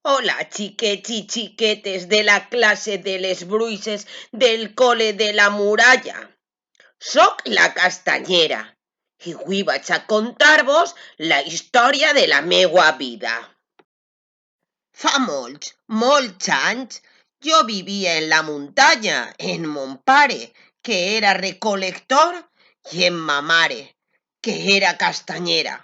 Hola, xiquets i xiquetes de la classe de les bruixes del col·le de la muralla. Soc la Castanyera i avui vaig a contar-vos la història de la meua vida. Fa molts anys, jo vivia en la muntanya amb mon pare, que era recol·lector, i amb ma mare, que era castanyera.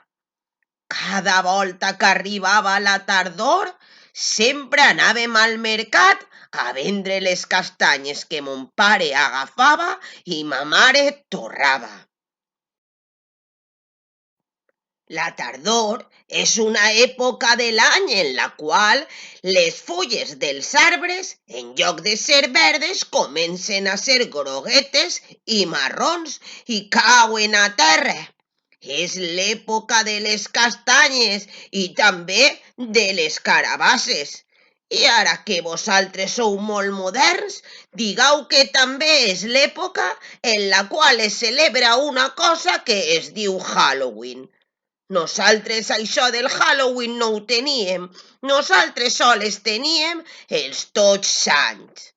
Cada volta que arribava la tardor, sempre anàvem al mercat a vendre les castanyes que mon pare agafava i ma mare torrava. La tardor és una època de l'any en la qual les fulles dels arbres, en lloc de ser verdes, comencen a ser groguetes i marrons i cauen a terra. És l'època de les castanyes i també de les carabasses. I ara que vosaltres sou molt moderns, digueu que també és l'època en la qual es celebra una cosa que es diu Halloween. Nosaltres això del Halloween no ho teníem. Nosaltres sols teníem els Tots Sants.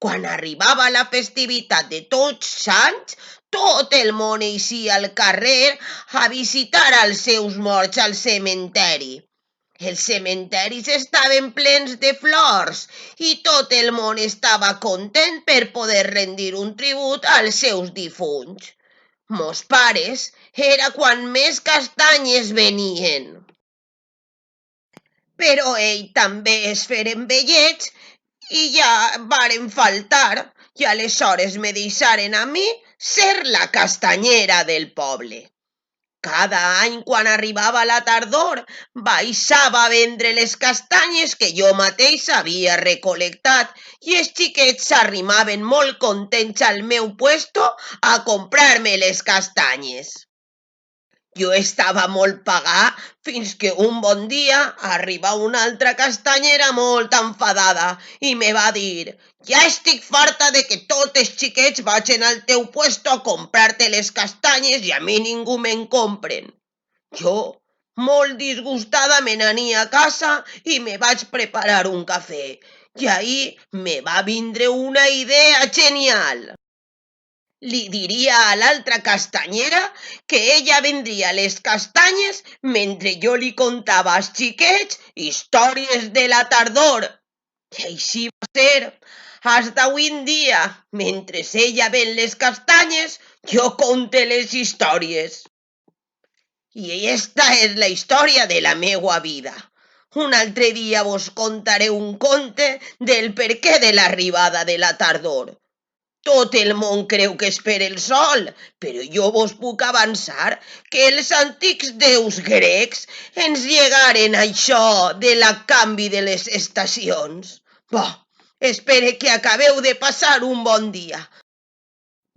Quan arribava la festivitat de Tots Sants, tot el món eixia al carrer a visitar els seus morts al cementeri. Els cementaris estaven plens de flors i tot el món estava content per poder rendir un tribut als seus difunts. Mos pares era quan més castanyes venien. Però ell també es feren vellets i ja varen faltar i aleshores me deixaren a mi ser la castanyera del poble. Cada any, quan arribava la tardor, baixava a vendre les castanyes que jo mateix havia recol·lectat i els xiquets s'arrimaven molt contents al meu puesto a comprar-me les castanyes. Jo estava molt pagà fins que un bon dia arriba una altra castanyera molt enfadada i me va dir: «Ja estic farta de que tots els xiquets vagin al teu puesto a comprar-te les castanyes i a mi ningú me'n compren». Jo, molt disgustada, me n'ania a casa i me vaig preparar un cafè. I ahir me va vindre una idea genial. Li diria a l'altra castanyera que ella vendria les castanyes mentre jo li contava als xiquets històries de la tardor. I així va ser. Fins avui en dia, mentre ella ven les castanyes, jo conte les històries. I esta és la història de la meua vida. Un altre dia vos contaré un conte del perquè de l'arribada de la tardor. Tot el món creu que és per el sol, però jo vos puc avançar que els antics déus grecs ens llegaren això de la canvi de les estacions. Espero que acabeu de passar un bon dia.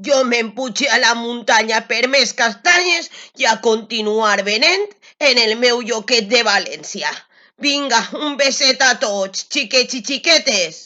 Jo me'n puig a la muntanya per més castanyes i a continuar venent en el meu lloquet de València. Vinga, un beset a tots, xiquets i xiquetes.